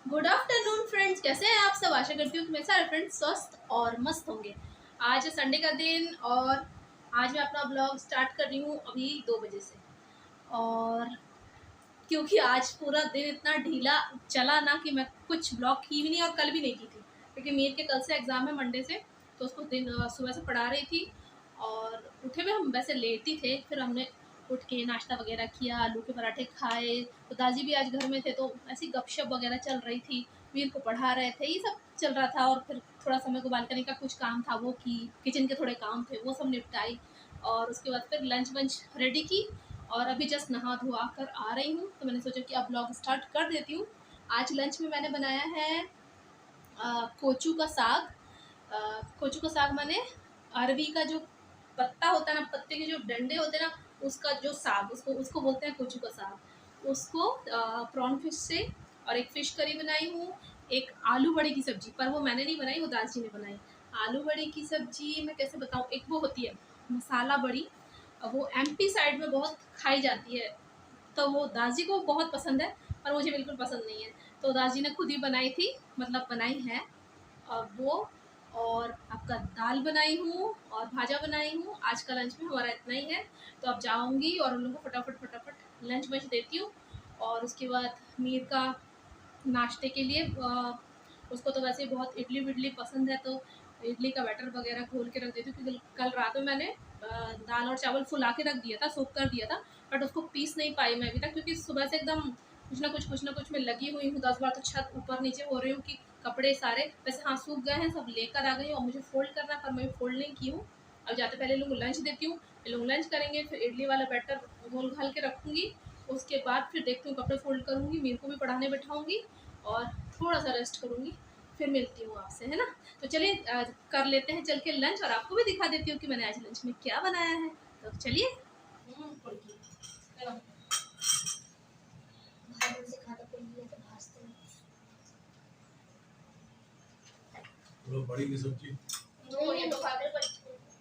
Good afternoon friends, कैसे हैं आप सब। आशा करती हूँ कि मेरे सारे फ्रेंड्स स्वस्थ और मस्त होंगे। आज है संडे का दिन और आज मैं अपना ब्लॉग स्टार्ट कर रही हूँ अभी 2 बजे से। और क्योंकि आज पूरा दिन इतना ढीला चला ना कि मैं कुछ ब्लॉग की भी नहीं और कल भी नहीं की थी, क्योंकि मीर के कल से एग्ज़ाम है मंडे से। तो उसको दिन सुबह से पढ़ा रही थी और उठे हुए हम वैसे लेट ही थे। फिर हमने उठ के नाश्ता वगैरह किया, आलू के पराठे खाए। तो दादी भी आज घर में थे तो ऐसी गपशप वगैरह चल रही थी, मीर को पढ़ा रहे थे, ये सब चल रहा था। और फिर थोड़ा समय को बालकनी का कुछ काम था वो की, किचन के थोड़े काम थे वो सब निपटाई। और उसके बाद फिर लंच वंच रेडी की और अभी जस्ट नहा धोआ कर आ रही हूँ। तो मैंने सोचा कि अब ब्लॉग स्टार्ट कर देती हूँ। आज लंच में मैंने बनाया है कोचू का साग। कोचू का साग माने अरबी का जो पत्ता होता है ना, पत्ते के जो डंडे होते हैं ना, उसका जो साग, उसको उसको बोलते हैं कोचू का साग। उसको प्रॉन फिश से, और एक फ़िश करी बनाई हूँ। एक आलू बड़ी की सब्ज़ी, पर वो मैंने नहीं बनाई, वो दादी ने बनाई। आलू बड़ी की सब्ज़ी मैं कैसे बताऊँ, एक वो होती है मसाला बड़ी, वो एमपी साइड में बहुत खाई जाती है। तो वो दादी को बहुत पसंद है, पर मुझे बिल्कुल पसंद नहीं है। तो दादी ने खुद ही बनाई थी, मतलब बनाई है। और वो, और आपका दाल बनाई हूँ और भाजा बनाई हूँ। आज का लंच में हमारा इतना ही है। तो अब जाऊँगी और उन लोगों को फटाफट फटाफट लंच वंच देती हूँ। और उसके बाद मीर का नाश्ते के लिए उसको तो वैसे बहुत इडली विडली पसंद है, तो इडली का बैटर वगैरह घोल के रख देती हूँ। क्योंकि कल रात में मैंने दाल और चावल फुला के रख दिया था, सोख कर दिया था, बट उसको पीस नहीं पाई मैं अभी तक, क्योंकि सुबह से एकदम कुछ ना कुछ में लगी हुई हूँ। 10 बार तो छत ऊपर नीचे हो रही हूँ कि कपड़े सारे, वैसे हाँ सूख गए हैं, सब लेकर आ गई हूँ और मुझे फोल्ड करना, पर मैं फोल्ड नहीं की हूँ। अब जाते पहले लोग लंच देती हूँ, लोग लंच करेंगे, फिर इडली वाला बैटर घोल घाल के रखूँगी। उसके बाद फिर देखती हूँ, कपड़े फोल्ड करूँगी, मेरे को भी पढ़ाने बैठाऊँगी और थोड़ा सा रेस्ट करूँगी। फिर मिलती हूँ आपसे, है ना। तो चलिए कर लेते हैं चल के लंच, और आपको भी दिखा देती हूँ कि मैंने आज लंच में क्या बनाया है। तो चलिए। बड़ी की सब्जी ये तो खा के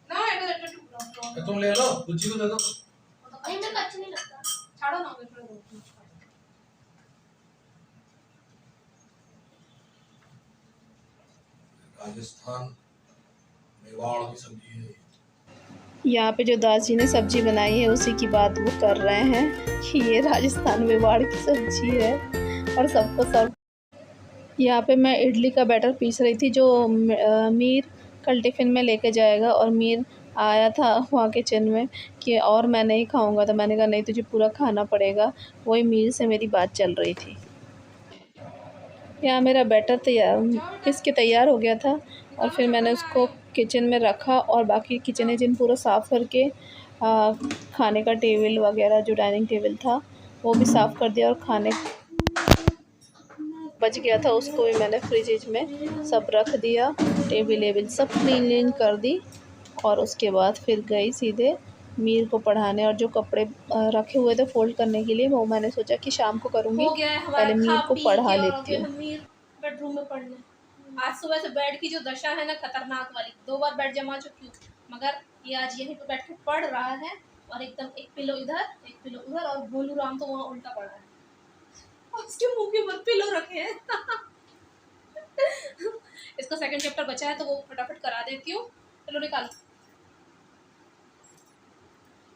ना, तुम ले लो, कुछ को दे दो। अरे मैं अच्छा नहीं लगता, छाड़ो ना, मैं थोड़ा रोटी खा। राजस्थान मेवाड़ की सब्जी है। यहाँ पे जो दादी ने सब्जी बनाई है उसी की बात वो कर रहे हैं कि ये राजस्थान मेवाड़ की सब्जी है और सबको सर्व। यहाँ पे मैं इडली का बैटर पीस रही थी जो मीर कल टिफ़िन में लेके जाएगा। और मीर आया था वहाँ किचन में कि और मैं नहीं खाऊंगा, तो मैंने कहा नहीं तुझे पूरा खाना पड़ेगा। वही मीर से मेरी बात चल रही थी। यहाँ मेरा बैटर तैयार पीस के तैयार हो गया था और फिर मैंने उसको किचन में रखा और बाकी किचन विचन पूरा साफ़ करके खाने का टेबल वगैरह जो डाइनिंग टेबल था वो भी साफ़ कर दिया। और खाने बच गया था उसको भी मैंने फ्रिज में सब रख दिया, टेबल वेबल सब क्लीन कर दी। और उसके बाद फिर गई सीधे मीर को पढ़ाने। और जो कपड़े रखे हुए थे फ़ोल्ड करने के लिए वो मैंने सोचा कि शाम को करूँगी, हो गया है हमारा पहले खा मीर को पी पढ़ा के, और हो लेती गए हूँ। हम मीर बेडरूम में पढ़ने। आज सुबह से बेड की जो दशा है ना, खतरनाक वाली, 2 बार बेड जमा चुकी हूँ, मगर ये आज यहीं पे बैठ के पढ़ रहा है। और एकदम एक पिलो इधर एक पिलो उधर, और भोलू राम तो वहाँ उल्टा पड़ रहा है और उसके मुंह के ऊपर पिलो रखे हैं। इसका सेकंड चैप्टर बचा है तो वो फटाफट करा देती हूँ। चलो निकाल,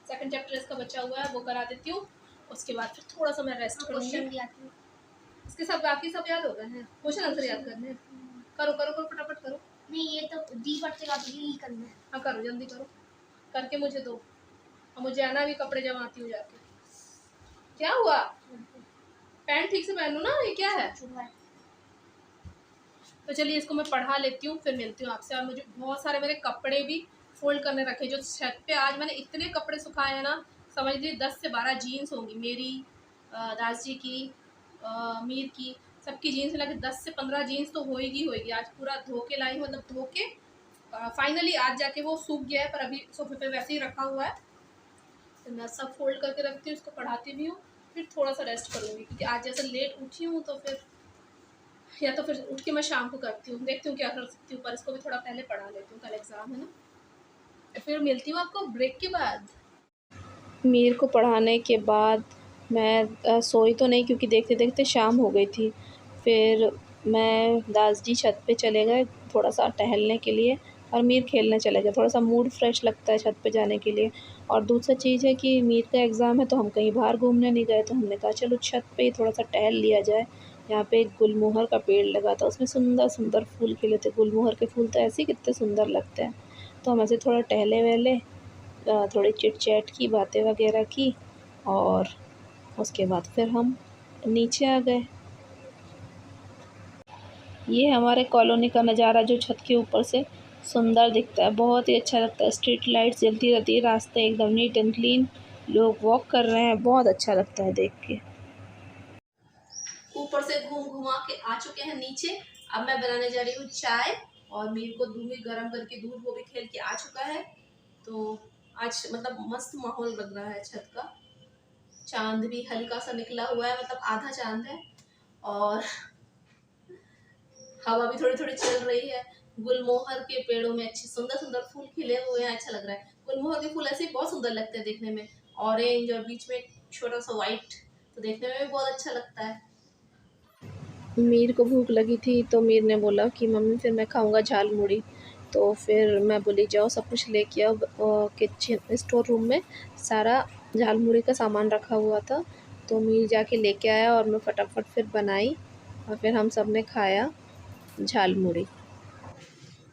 सेकंड चैप्टर इसका बचा हुआ है, वो करा देती हूँ। उसके बाद फिर थोड़ा सा मैं रेस्ट करूँगी। इसके सब बाकी सब याद हो गए हैं, क्वेश्चन आंसर याद करने हैं। करो करो करो, फटाफट करो। नहीं, ये तो डी पढ़ते का ही करना है। हाँ करो, जल्दी करो, करके मुझे दो। और मुझे आना भी, कपड़े जमाती हूँ जाके। क्या हुआ, पैंट ठीक से पहनो ना, ये क्या है। तो चलिए इसको मैं पढ़ा लेती हूँ, फिर मिलती हूँ आपसे। और मुझे बहुत सारे मेरे कपड़े भी फोल्ड करने रखे, जो छत पे आज मैंने इतने कपड़े सुखाए हैं ना, समझ लीजिए 10 से 12 जीन्स होंगी मेरी, दास जी की, मीर की, सबकी जीन्स मिला के 10 से 15 जीन्स तो होएगी होएगी। आज पूरा धो के लाई हूँ, मतलब धो के फाइनली आज जाके वो सूख गया है, पर अभी सोफे पे वैसे ही रखा हुआ है। तो मैं सब फोल्ड करके रखती हूँ, इसको पढ़ाती भी हूँ, फिर थोड़ा सा रेस्ट करूँगी, क्योंकि आज जैसे लेट उठी हूँ तो फिर, या तो फिर उठ के मैं शाम को करती हूँ, देखती हूँ क्या कर सकती हूँ। पर इसको भी थोड़ा पहले पढ़ा लेती हूँ, कल एग्ज़ाम है ना। फिर मिलती हूँ आपको ब्रेक के बाद। मीर को पढ़ाने के बाद मैं सोई तो नहीं क्योंकि देखते देखते शाम हो गई थी। फिर मैं दास जी छत पे चले गए थोड़ा सा टहलने के लिए, और मीर खेलने चले गए। थोड़ा सा मूड फ्रेश लगता है छत पे जाने के लिए। और दूसरा चीज़ है कि मीर का एग्ज़ाम है तो हम कहीं बाहर घूमने नहीं गए, तो हमने कहा चलो छत पे ही थोड़ा सा टहल लिया जाए। यहाँ पे एक गुलमोहर का पेड़ लगा था, उसमें सुंदर सुंदर फूल खिले थे। गुलमोहर के फूल तो ऐसे ही कितने सुंदर लगते हैं। तो हम ऐसे थोड़ा टहले वहले, थोड़ी चिट चैट की, बातें वगैरह की, और उसके बाद फिर हम नीचे आ गए। ये हमारे कॉलोनी का नज़ारा जो छत के ऊपर से सुंदर दिखता है, बहुत ही अच्छा लगता है। स्ट्रीट लाइट्स जलती रहती है, रास्ते एकदम नीट एंड क्लीन, लोग वॉक कर रहे हैं, बहुत अच्छा लगता है देख के। ऊपर से घूम घुमा के आ चुके हैं नीचे। अब मैं बनाने जा रही हूँ चाय, और मीर को दूंगी गर्म करके दूध, वो भी खेल के आ चुका है। तो आज मतलब मस्त माहौल लग रहा है छत का। चांद भी हल्का सा निकला हुआ है, मतलब आधा चांद है, और हवा भी थोड़ी थोड़ी चल रही है। गुलमोहर के पेड़ों में अच्छे सुंदर सुंदर फूल खिले हुए हैं, अच्छा लग रहा है। गुलमोहर के फूल ऐसे ही बहुत सुंदर लगते हैं देखने में, ऑरेंज और बीच में छोटा सा व्हाइट, तो देखने में भी बहुत अच्छा लगता है। मीर को भूख लगी थी तो मीर ने बोला कि मम्मी फिर मैं खाऊंगा झाल मुड़ी। तो फिर मैं बोली जाओ सब कुछ लेके आओ। किचन स्टोर रूम में सारा झाल मुड़ी का सामान रखा हुआ था, तो मीर जाके लेके आया और मैं फटाफट फिर बनाई, और फिर हम सब ने खाया झाल मुड़ी।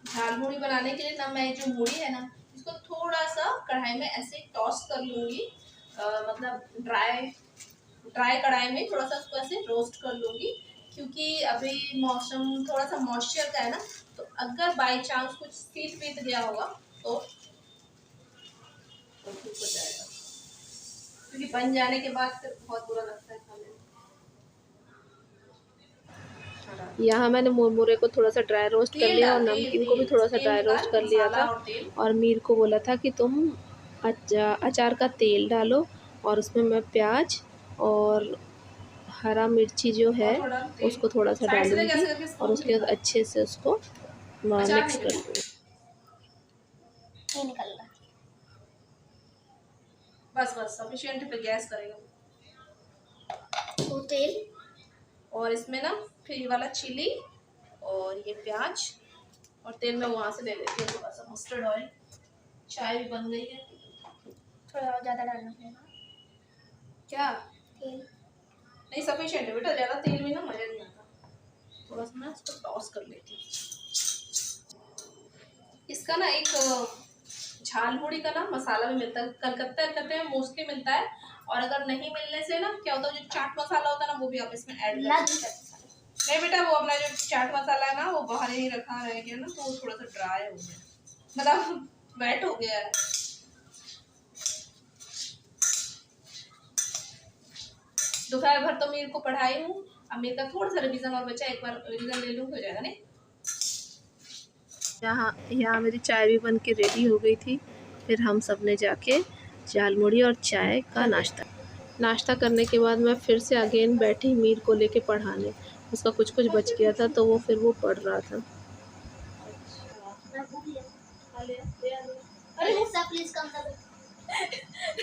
झाल मुड़ी बनाने के लिए ना, मैं जो मुड़ी है ना, इसको थोड़ा सा कढ़ाई में ऐसे टॉस कर लूंगी, मतलब ड्राई ड्राई कढ़ाई में थोड़ा सा उसको ऐसे रोस्ट कर लूंगी, क्योंकि अभी मौसम थोड़ा सा मॉइस्चर का है ना, तो अगर बाई चांस कुछ सीत वीत गया होगा तो ठीक हो जाएगा, क्योंकि बन जाने के बाद फिर बहुत बुरा लगता है खाने में। यहाँ मैंने मुरमुरे को थोड़ा सा ड्राई रोस्ट कर लिया, और नमकीन को भी थोड़ा सा तेल ड्राई निकाल, रोस्ट कर लिया मसाला था। और तेल। और मीर को बोला था कि तुम अचार का तेल डालो, और उसमें मैं प्याज और हरा मिर्ची जो है और थोड़ा तेल उसको थोड़ा सा साइड से लेके डालूंगी, ऐसे करके और स्पून से उसके बाद निकाल, अच्छे से उसको अचार मिक्स नहीं कर करना, दूँगी। नहीं निकल रहा, बस बस सफिशिएंट पे गैस करेगा। तो तेल, और इसमें ना फिर ये वाला चिली और ये प्याज, और तेल में वहां से ले लेती हूँ थोड़ा सा मस्टर्ड ऑयल। चाय भी बन गई है, थोड़ा और ज़्यादा डालना पड़ेगा क्या? तेल नहीं, सफिशिएंट है बेटा, ज़्यादा तेल में ना मज़ा नहीं आता। थोड़ा सा मैं इसको टॉस कर लेती हूँ। इसका ना एक झाल मुड़ी का ना मसाला भी मिलता है, कलकत्ता में मोस्टली मिलता है। और अगर नहीं मिलने से ना क्या होता है, जो चाट मसाला होता है ना, वो भी आप इसमें ऐड कर सकते हैं। नहीं बेटा, वो अपना जो चाट मसाला है ना, वो बाहर ही रखा रह गया ना, तो वो थोड़ा सा ड्राई हो गया, मतलब वेट हो गया है। दोपहर भर तो मीर को पढ़ाई हूँ, अब मेरे का थोड़ा सा रिवीजन और बचा, एक बार रिवीजन ले लूँ हो जाएगा। नहीं, यहाँ मेरी चाय भी बन के रेडी हो गई थी। फिर हम सब ने जाके झालमुड़ी और चाय का नाश्ता करने के बाद मैं फिर से अगेन बैठी मीर को लेके पढ़ाने। उसका कुछ कुछ बच गया था तो वो फिर वो पढ़ रहा था। अरे सर प्लीज कम कर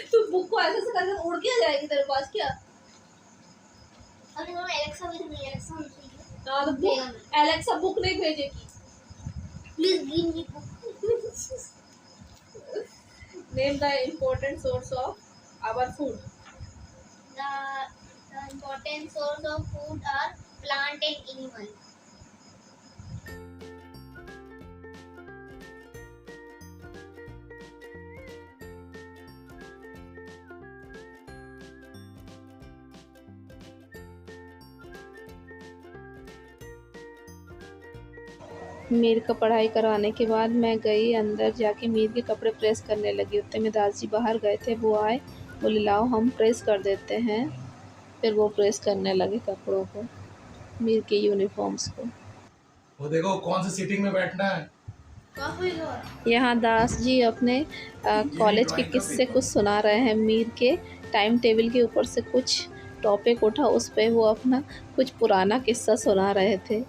तू बुक को ऐसे करके उड़ के जाएगी तेरे पास क्या? अरे मम्मा एलेक्सा भेज नहीं, एलेक्सा नहीं। हां तो बुक, एलेक्सा बुक नहीं भेजेगी। Please give me book. Name the important source of our food. The important source of food are plant and animal. मीर का पढ़ाई करवाने के बाद मैं गई अंदर, जाके मीर के कपड़े प्रेस करने लगी। उतने में दास जी बाहर गए थे, वो आए, बोले लाओ हम प्रेस कर देते हैं। फिर वो प्रेस करने लगे कपड़ों को, मीर के यूनिफॉर्म्स को। वो देखो कौन सी सीटिंग में बैठना है। यहाँ दास जी अपने ये नहीं कॉलेज के ड्राइंग का किस्से पेपर। कुछ सुना रहे हैं। मीर के टाइम टेबल के ऊपर से कुछ टॉपिक उठा, उस पे वो अपना कुछ पुराना किस्सा सुना रहे थे।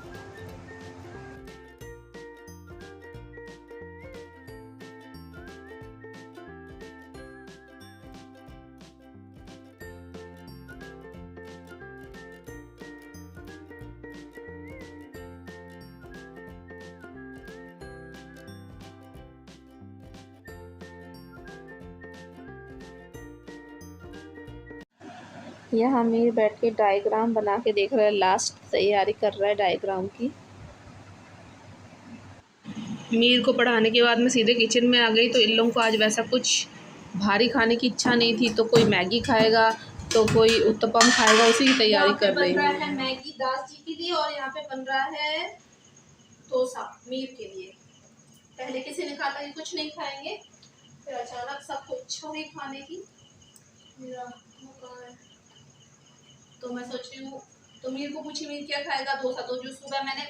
यहाँ मीर बैठ के डायग्राम बना के देख रहा है, लास्ट तैयारी कर रहा है डायग्राम की। मीर को पढ़ाने के बाद मैं सीधे किचन में आ गई। तो इन लोगों को आज वैसा कुछ भारी खाने की इच्छा नहीं थी, तो कोई मैगी खाएगा तो कोई उत्तपम खाएगा, उसी की तैयारी कर रही बन रहा हूँ। है मैगी दास जी के लिए और यहाँ पे बन रहा है डोसा मीर के लिए। पहले किसी ने कहा था कि कुछ नहीं खाएंगे, फिर अचानक सबको इच्छा हुई खाने की। मेरा मौका है। तो मैं सोच रही हूँ, तो मीर को पूछी मीर क्या खाएगा, डोसा। तो जो सुबह मैंने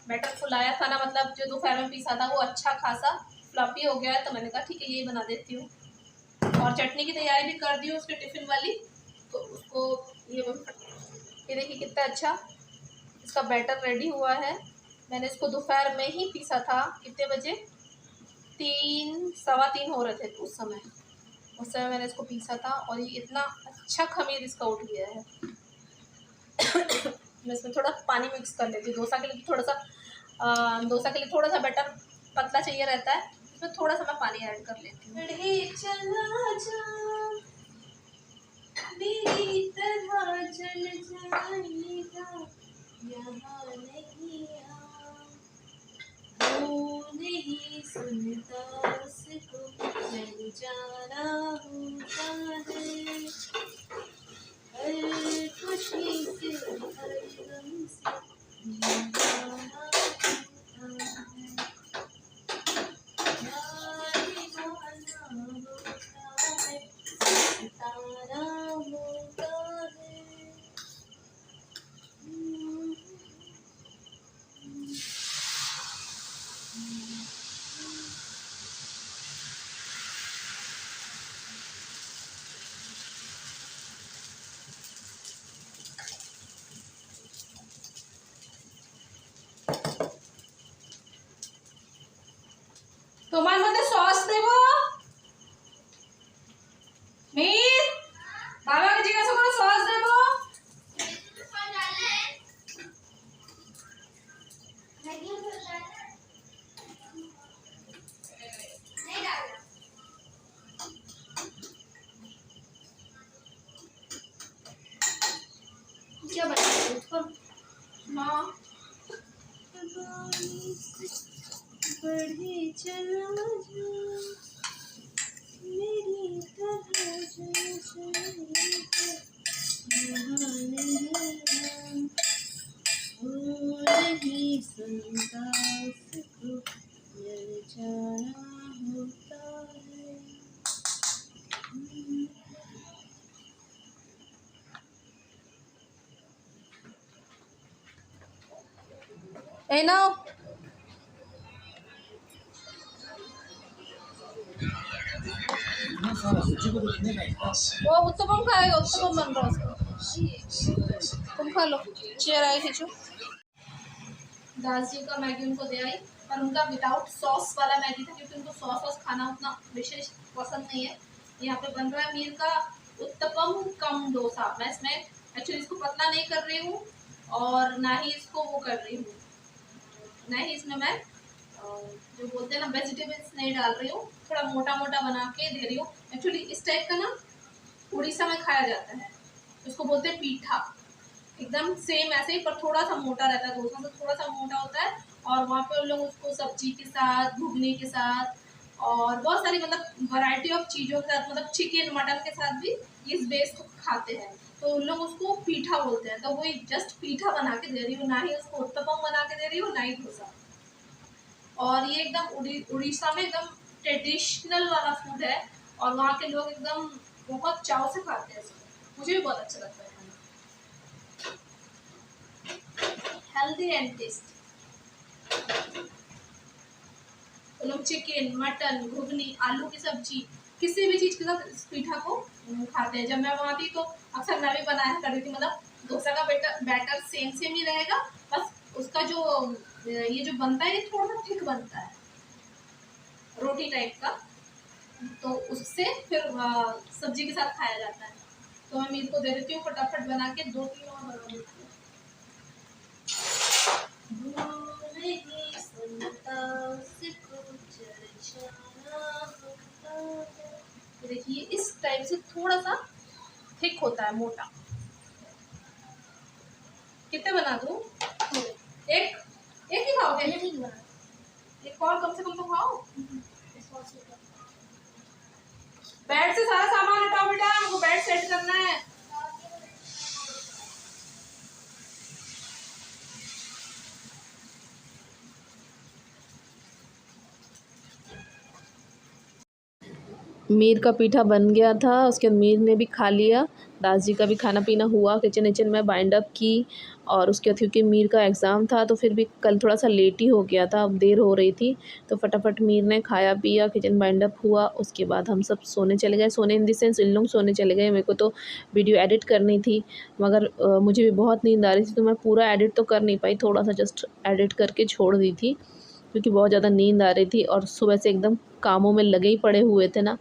बैटर फुलाया था ना, मतलब जो दोपहर में पीसा था, वो अच्छा खासा फ्लफी हो गया है। तो मैंने कहा ठीक है यही बना देती हूँ। और चटनी की तैयारी भी कर दी हूँ उसके टिफिन वाली। तो उसको ये देखिए कितना अच्छा इसका बैटर रेडी हुआ है। मैंने इसको दोपहर में ही पीसा था। कितने बजे, 3 सवा 3 हो रहे थे उस समय मैंने इसको पीसा था। और ये इतना अच्छा खमीर इसका उठ गया है। मैं इसमें थोड़ा पानी मिक्स कर लेती हूँ। डोसा के लिए थोड़ा सा बैटर पतला चाहिए रहता है, इसमें थोड़ा सा मैं पानी ऐड कर लेती हूँ। मेरी तरह चल जाएगा, यहाँ नहीं वो नहीं सुनता, उसको चल जाना होता है। हर खुशी से हर गम से मिलाना होता है। यारी गाना होता है, सितारा होता है। তোমার মধ্যে সস দেব? मीर, बाबा के जिज्ञासा करो सॉस देबो? क्या बना रहे हो उसको? माँ बढ़े चला जा, मेरी तरह चल जाएगा, यहाँ नहीं वो नहीं सुनता, उसको मिल जाना होता है। ए ना वो उत्तपम खाएगा, उत्तपम बन रहा है उसका। तुम खा लो, चेयर आए खींचो। दास जी का मैगी उनको दे आई, पर उनका विदाउट सॉस वाला मैगी था, क्योंकि उनको सॉस खाना उतना विशेष पसंद नहीं है। यहाँ पे बन रहा है मीर का उत्तपम कम डोसा। मैं इसमें एक्चुअली इसको पतला नहीं कर रही हूँ और ना ही इसको वो कर रही हूँ, ना ही इसमें मैं जो बोलते हैं ना वेजिटेबल्स नहीं डाल रही हूँ। थोड़ा मोटा मोटा बना के दे रही हूँ। एक्चुअली इस टाइप का ना उड़ीसा में खाया जाता है, उसको बोलते हैं पीठा। एकदम सेम ऐसे ही, पर थोड़ा सा मोटा रहता है, डोसा से थोड़ा सा मोटा होता है। और वहाँ पे उन लोग उसको सब्जी के साथ, घुगनी के साथ और बहुत सारी मतलब वैरायटी ऑफ चीज़ों के साथ, मतलब चिकन मटन के साथ भी इस बेस को खाते हैं। तो उन लोग उसको पीठा बोलते हैं। तो वही जस्ट पीठा बना के दे रही हूँ, ना ही उसको उत्तपम बना के दे रही हूँ, ना ही डोसा। और ये एकदम उड़ीसा में एकदम ट्रेडिशनल वाला फूड है और वहाँ के लोग एकदम बहुत चाव से खाते हैं इसको। मुझे भी बहुत अच्छा लगता है खाना, हेल्दी एंड टेस्टी। तो लोग चिकन मटन घुगनी आलू की सब्जी किसी भी चीज़ के साथ इस पीठा को खाते हैं। जब मैं वहाँ थी तो अक्सर मैं भी बनाया करती थी। मतलब डोसा का बैटर सेम ही रहेगा, बस उसका जो ये जो बनता है ये थोड़ा सा थिक बनता है, रोटी टाइप का। तो उससे फिर सब्जी के साथ खाया जाता है। तो मैं मीर को दे देती हूँ, फटाफट बना के 2-3 और बना देती हूँ। देखिए इस टाइप से थोड़ा सा थिक होता है, मोटा। बना दूँ? एक एक ही खाओगे? एक और कम से कम तो खाओ। बेड से सारा सामान उठाओ बेटा, हमको बेड सेट करना है। मीर का पीठा बन गया था, उसके बाद मीर ने भी खा लिया। दास जी का भी खाना पीना हुआ, किचन में बाइंड अप की। और उसके बाद क्योंकि मीर का एग्ज़ाम था तो फिर भी कल थोड़ा सा लेट ही हो गया था, अब देर हो रही थी, तो फटाफट मीर ने खाया पिया, किचन बाइंड अप हुआ। उसके बाद हम सब सोने चले गए, सोने इन द सेंस इन लोग सोने चले गए। मेरे को तो वीडियो एडिट करनी थी, मगर मुझे भी बहुत नींद आ रही थी, तो मैं पूरा एडिट तो कर नहीं पाई, थोड़ा सा जस्ट एडिट करके छोड़ दी थी, क्योंकि बहुत ज़्यादा नींद आ रही थी और सुबह से एकदम कामों में लगे ही पड़े हुए थे ना।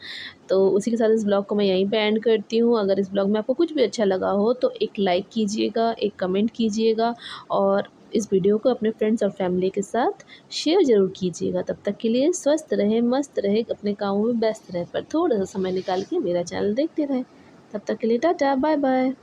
तो उसी के साथ इस ब्लॉग को मैं यहीं पे एंड करती हूँ। अगर इस ब्लॉग में आपको कुछ भी अच्छा लगा हो तो एक लाइक कीजिएगा, एक कमेंट कीजिएगा और इस वीडियो को अपने फ्रेंड्स और फैमिली के साथ शेयर ज़रूर कीजिएगा। तब तक के लिए स्वस्थ रहें, मस्त रहें, अपने कामों में व्यस्त रहें, पर थोड़ा सा समय निकाल के मेरा चैनल देखते रहें। तब तक के लिए टाटा, बाय बाय।